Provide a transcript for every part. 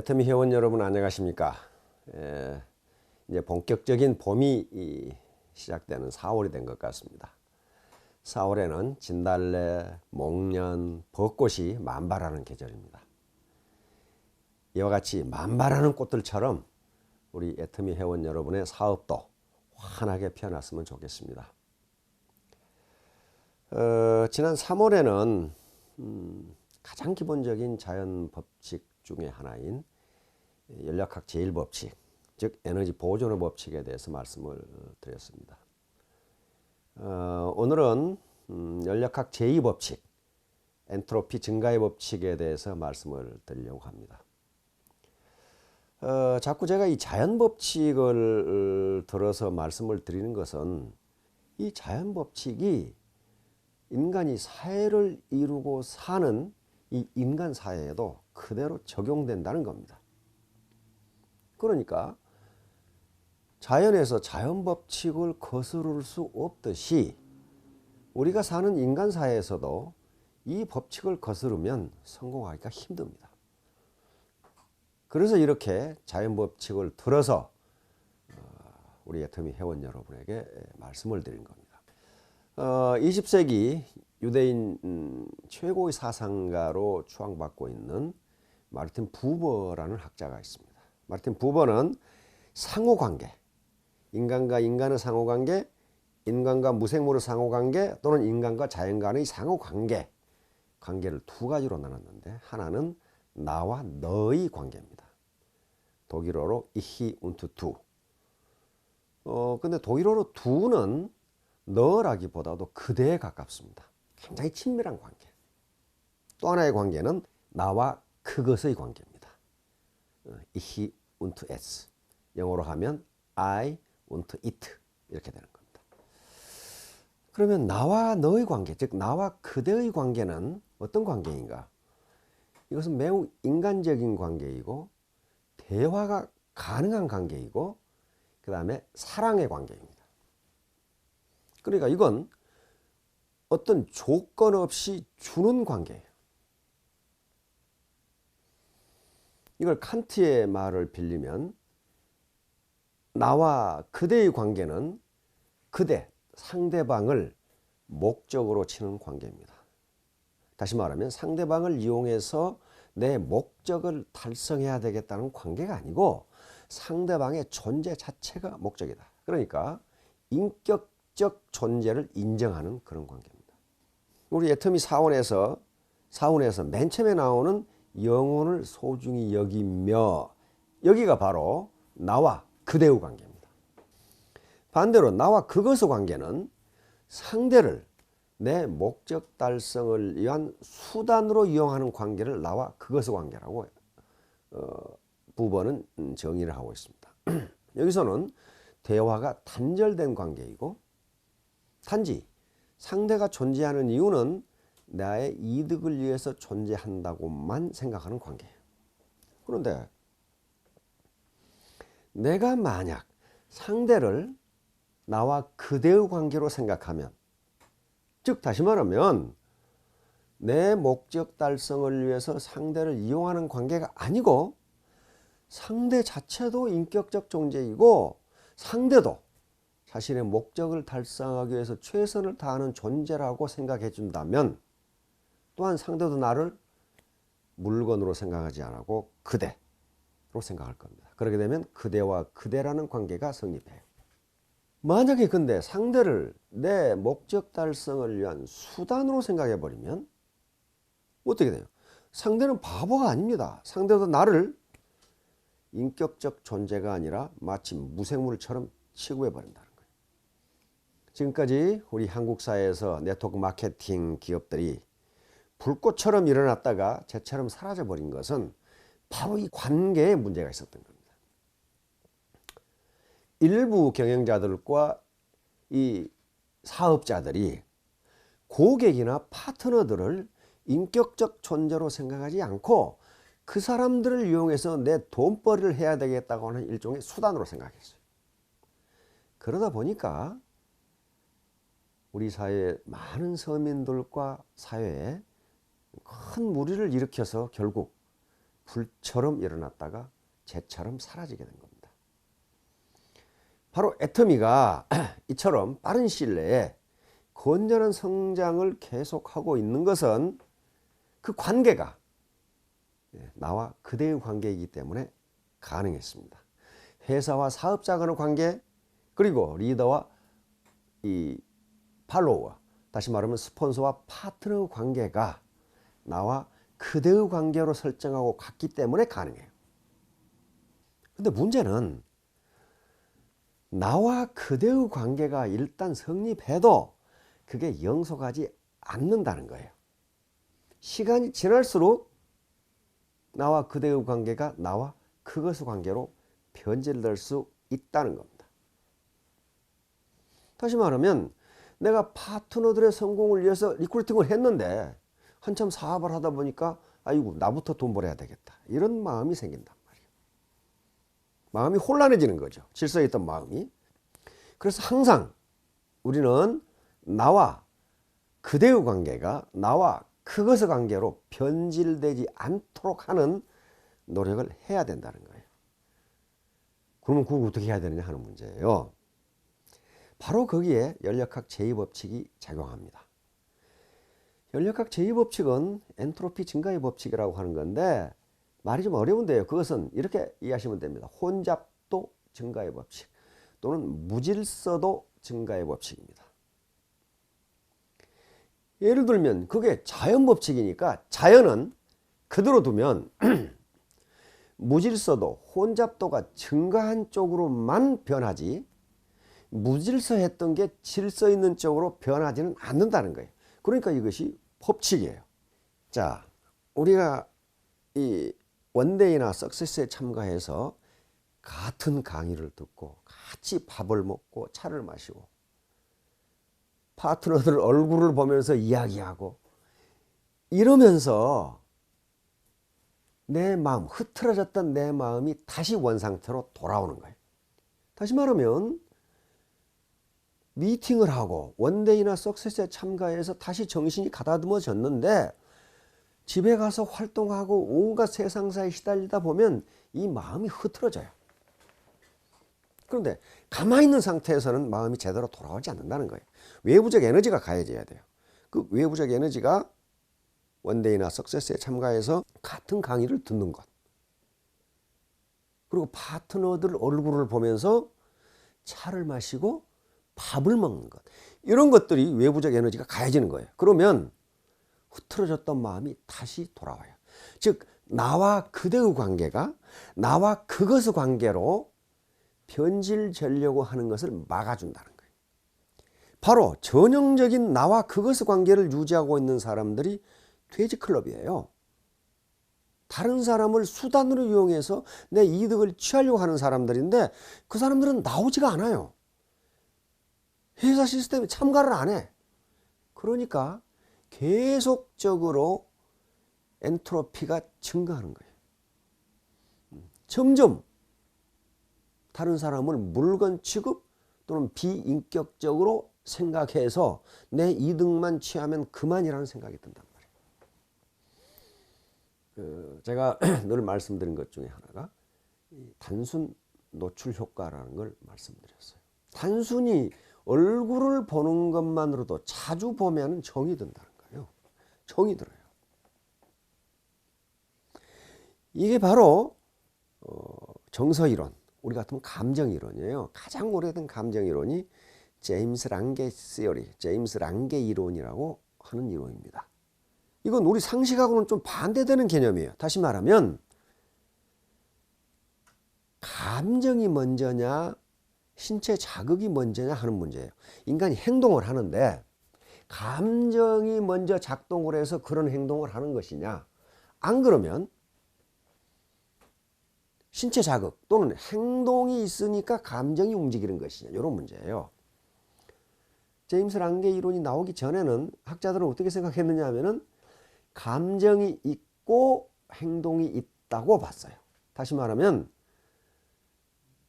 애터미 회원 여러분 안녕하십니까? 이제 본격적인 봄이 시작되는 4월이 된 것 같습니다. 4월에는 진달래, 목련, 벚꽃이 만발하는 계절입니다. 이와 같이 만발하는 꽃들처럼 우리 애터미 회원 여러분의 사업도 환하게 피어났으면 좋겠습니다. 지난 3월에는 가장 기본적인 자연 법칙 중에 하나인 연력학 제1법칙, 즉 에너지 보존의 법칙에 대해서 말씀을 드렸습니다. 오늘은 연력학 제2법칙, 엔트로피 증가의 법칙에 대해서 말씀을 드리려고 합니다. 자꾸 제가 이 자연 법칙을 들어서 말씀을 드리는 것은 이 자연 법칙이 인간이 사회를 이루고 사는 이 인간 사회에도 그대로 적용된다는 겁니다. 그러니까 자연에서 자연 법칙을 거스를 수 없듯이 우리가 사는 인간 사회에서도 이 법칙을 거스르면 성공하기가 힘듭니다. 그래서 이렇게 자연 법칙을 들어서 우리 애터미 회원 여러분에게 말씀을 드린 겁니다. 20세기 유대인 최고의 사상가로 추앙받고 있는 마르틴 부버라는 학자가 있습니다. 마르틴 부버는 상호관계, 인간과 인간의 상호관계, 인간과 무생물의 상호관계 또는 인간과 자연 간의 상호관계, 관계를 두 가지로 나눴는데 하나는 나와 너의 관계입니다. 독일어로 ich und du. 근데 독일어로 du는 너라기보다도 그대에 가깝습니다. 굉장히 친밀한 관계. 또 하나의 관계는 나와 그것의 관계입니다. ich und es. 영어로 하면 I und it 이렇게 되는 겁니다. 그러면 나와 너의 관계, 즉 나와 그대의 관계는 어떤 관계인가? 이것은 매우 인간적인 관계이고 대화가 가능한 관계이고 그 다음에 사랑의 관계입니다. 그러니까 이건 어떤 조건 없이 주는 관계예요. 이걸 칸트의 말을 빌리면 나와 그대의 관계는 그대, 상대방을 목적으로 치는 관계입니다. 다시 말하면 상대방을 이용해서 내 목적을 달성해야 되겠다는 관계가 아니고 상대방의 존재 자체가 목적이다. 그러니까 인격적 존재를 인정하는 그런 관계입니다. 우리 애터미 사원에서 맨 처음에 나오는 영혼을 소중히 여기며, 여기가 바로 나와 그대의 관계입니다. 반대로 나와 그것의 관계는 상대를 내 목적 달성을 위한 수단으로 이용하는 관계를 나와 그것의 관계라고 부버는 정의를 하고 있습니다. 여기서는 대화가 단절된 관계이고 단지 상대가 존재하는 이유는 나의 이득을 위해서 존재한다고만 생각하는 관계예요. 그런데 내가 만약 상대를 나와 그대의 관계로 생각하면, 즉 다시 말하면 내 목적 달성을 위해서 상대를 이용하는 관계가 아니고 상대 자체도 인격적 존재이고 상대도 자신의 목적을 달성하기 위해서 최선을 다하는 존재라고 생각해 준다면 또한 상대도 나를 물건으로 생각하지 않고 그대로 생각할 겁니다. 그렇게 되면 그대와 그대라는 관계가 성립해요. 만약에 근데 상대를 내 목적 달성을 위한 수단으로 생각해 버리면 어떻게 돼요? 상대는 바보가 아닙니다. 상대도 나를 인격적 존재가 아니라 마치 무생물처럼 취급해 버린다는 거예요. 지금까지 우리 한국 사회에서 네트워크 마케팅 기업들이 불꽃처럼 일어났다가 재처럼 사라져 버린 것은 바로 이 관계에 문제가 있었던 겁니다. 일부 경영자들과 이 사업자들이 고객이나 파트너들을 인격적 존재로 생각하지 않고 그 사람들을 이용해서 내 돈벌이를 해야 되겠다고 하는 일종의 수단으로 생각했어요. 그러다 보니까 우리 사회의 많은 서민들과 사회에 큰 무리를 일으켜서 결국 불처럼 일어났다가 재처럼 사라지게 된 겁니다. 바로 애터미가 이처럼 빠른 시일 내에 건전한 성장을 계속하고 있는 것은 그 관계가 나와 그대의 관계이기 때문에 가능했습니다. 회사와 사업자 간의 관계, 그리고 리더와 이 팔로워, 다시 말하면 스폰서와 파트너의 관계가 나와 그대의 관계로 설정하고 갔기 때문에 가능해요. 근데 문제는 나와 그대의 관계가 일단 성립해도 그게 영속하지 않는다는 거예요. 시간이 지날수록 나와 그대의 관계가 나와 그것의 관계로 변질될 수 있다는 겁니다. 다시 말하면 내가 파트너들의 성공을 위해서 리크루팅을 했는데 한참 사업을 하다 보니까 아이고 나부터 돈 벌어야 되겠다, 이런 마음이 생긴단 말이에요. 마음이 혼란해지는 거죠. 질서에 있던 마음이. 그래서 항상 우리는 나와 그대의 관계가 나와 그것의 관계로 변질되지 않도록 하는 노력을 해야 된다는 거예요. 그러면 그걸 어떻게 해야 되느냐 하는 문제예요. 바로 거기에 연력학 제2법칙이 작용합니다. 연력학 제2법칙은 엔트로피 증가의 법칙이라고 하는 건데 말이 좀 어려운데요. 그것은 이렇게 이해하시면 됩니다. 혼잡도 증가의 법칙 또는 무질서도 증가의 법칙입니다. 예를 들면 그게 자연법칙이니까 자연은 그대로 두면 무질서도, 혼잡도가 증가한 쪽으로만 변하지 무질서했던 게 질서 있는 쪽으로 변하지는 않는다는 거예요. 그러니까 이것이 법칙이에요. 자, 우리가 이 원데이나 석세스에 참가해서 같은 강의를 듣고 같이 밥을 먹고 차를 마시고 파트너들 얼굴을 보면서 이야기하고 이러면서 내 마음, 흐트러졌던 내 마음이 다시 원상태로 돌아오는 거예요. 다시 말하면 미팅을 하고 원데이나 석세스에 참가해서 다시 정신이 가다듬어졌는데 집에 가서 활동하고 온갖 세상사에 시달리다 보면 이 마음이 흐트러져요. 그런데 가만히 있는 상태에서는 마음이 제대로 돌아오지 않는다는 거예요. 외부적 에너지가 가해져야 돼요. 그 외부적 에너지가 원데이나 석세스에 참가해서 같은 강의를 듣는 것, 그리고 파트너들 얼굴을 보면서 차를 마시고 밥을 먹는 것, 이런 것들이 외부적 에너지가 가해지는 거예요. 그러면 흐트러졌던 마음이 다시 돌아와요. 즉 나와 그대의 관계가 나와 그것의 관계로 변질되려고 하는 것을 막아준다는 거예요. 바로 전형적인 나와 그것의 관계를 유지하고 있는 사람들이 돼지클럽이에요. 다른 사람을 수단으로 이용해서 내 이득을 취하려고 하는 사람들인데 그 사람들은 나오지가 않아요. 회사 시스템에 참가를 안 해. 그러니까 계속적으로 엔트로피가 증가하는 거예요. 점점 다른 사람을 물건 취급 또는 비인격적으로 생각해서 내 이득만 취하면 그만이라는 생각이 든단 말이에요. 제가 늘 말씀드린 것 중에 하나가 단순 노출 효과라는 걸 말씀드렸어요. 단순히 얼굴을 보는 것만으로도 자주 보면 정이 든다는 거예요. 정이 들어요. 이게 바로 정서이론, 우리 같으면 감정이론이에요. 가장 오래된 감정이론이 제임스 랑게 시어리, 제임스 랑게 이론이라고 하는 이론입니다. 이건 우리 상식하고는 좀 반대되는 개념이에요. 다시 말하면 감정이 먼저냐 신체 자극이 먼저냐 하는 문제예요. 인간이 행동을 하는데 감정이 먼저 작동을 해서 그런 행동을 하는 것이냐, 안 그러면 신체 자극 또는 행동이 있으니까 감정이 움직이는 것이냐, 이런 문제예요. 제임스 랑게 이론이 나오기 전에는 학자들은 어떻게 생각했느냐 하면은 감정이 있고 행동이 있다고 봤어요. 다시 말하면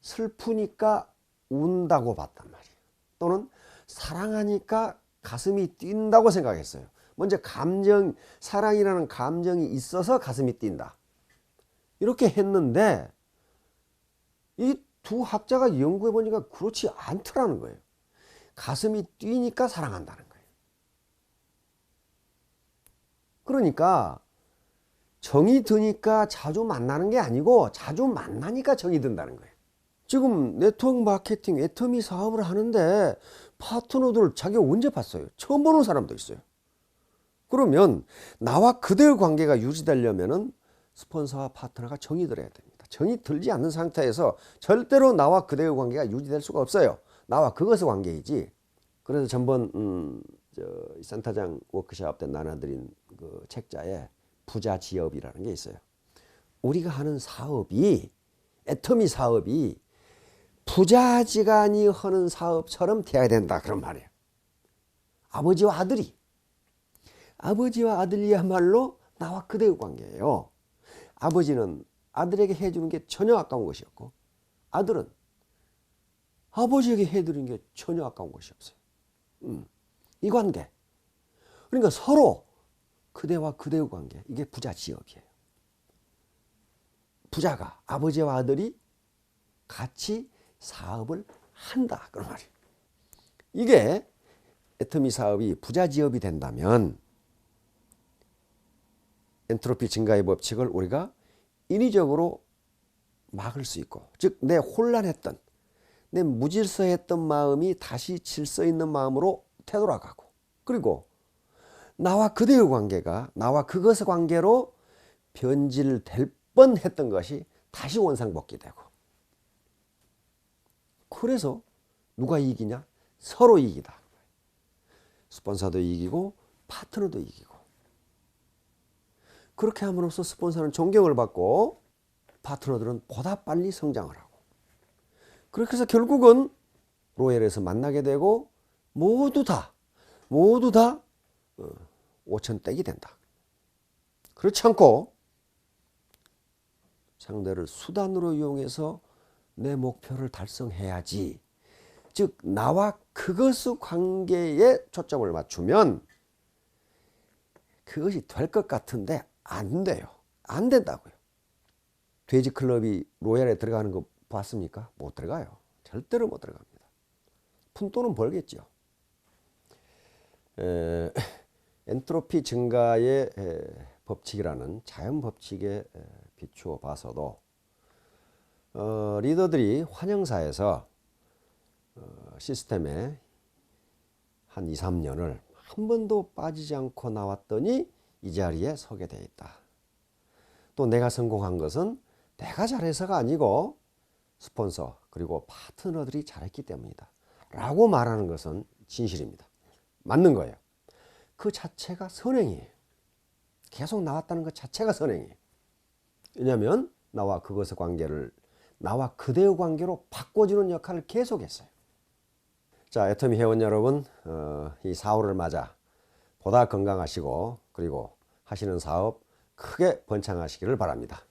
슬프니까 운다고 봤단 말이에요. 또는 사랑하니까 가슴이 뛴다고 생각했어요. 먼저 감정, 사랑이라는 감정이 있어서 가슴이 뛴다. 이렇게 했는데 이 두 학자가 연구해 보니까 그렇지 않더라는 거예요. 가슴이 뛰니까 사랑한다는 거예요. 그러니까 정이 드니까 자주 만나는 게 아니고 자주 만나니까 정이 든다는 거예요. 지금 네트워크 마케팅 애터미 사업을 하는데 파트너들 자기가 언제 봤어요? 처음 보는 사람도 있어요. 그러면 나와 그대의 관계가 유지되려면은 스폰서와 파트너가 정이 들어야 됩니다. 정이 들지 않는 상태에서 절대로 나와 그대의 관계가 유지될 수가 없어요. 나와 그것의 관계이지. 그래서 전번 센터장 워크숍 때 나눠드린 그 책자에 부자지업이라는 게 있어요. 우리가 하는 사업이 애터미 사업이 부자지간이 하는 사업처럼 돼야 된다 그런 말이에요. 아버지와 아들이야말로 나와 그대의 관계예요. 아버지는 아들에게 해주는 게 전혀 아까운 것이 없고 아들은 아버지에게 해드리는 게 전혀 아까운 것이 없어요. 이 관계. 그러니까 서로 그대와 그대의 관계. 이게 부자지업이에요. 부자가 아버지와 아들이 같이 사업을 한다 그런 말이에요. 이게 애터미 사업이 부자지업이 된다면 엔트로피 증가의 법칙을 우리가 인위적으로 막을 수 있고, 즉 내 혼란했던 내 무질서했던 마음이 다시 질서 있는 마음으로 되돌아가고, 그리고 나와 그대의 관계가 나와 그것의 관계로 변질될 뻔했던 것이 다시 원상복귀되고, 그래서 누가 이기냐? 서로 이기다. 스폰서도 이기고 파트너도 이기고. 그렇게 함으로써 스폰서는 존경을 받고 파트너들은 보다 빨리 성장을 하고, 그렇게 해서 결국은 로열에서 만나게 되고 모두 다 5천댁이 된다. 그렇지 않고 상대를 수단으로 이용해서 내 목표를 달성해야지. 즉 나와 그것의 관계에 초점을 맞추면 그것이 될 것 같은데 안 돼요. 안 된다고요. 돼지 클럽이 로얄에 들어가는 거 봤습니까? 못 들어가요. 절대로 못 들어갑니다. 푼돈은 벌겠죠. 엔트로피 증가의 법칙이라는 자연 법칙에 비추어 봐서도 리더들이 환영사에서 시스템에 한 2, 3년을 한 번도 빠지지 않고 나왔더니 이 자리에 서게 돼 있다. 또 내가 성공한 것은 내가 잘해서가 아니고 스폰서 그리고 파트너들이 잘했기 때문이다 라고 말하는 것은 진실입니다. 맞는 거예요. 그 자체가 선행이에요. 계속 나왔다는 것 자체가 선행이에요. 왜냐하면 나와 그것의 관계를 나와 그대의 관계로 바꿔주는 역할을 계속했어요. 자, 애터미 회원 여러분, 이 4월을 맞아 보다 건강하시고 그리고 하시는 사업 크게 번창하시기를 바랍니다.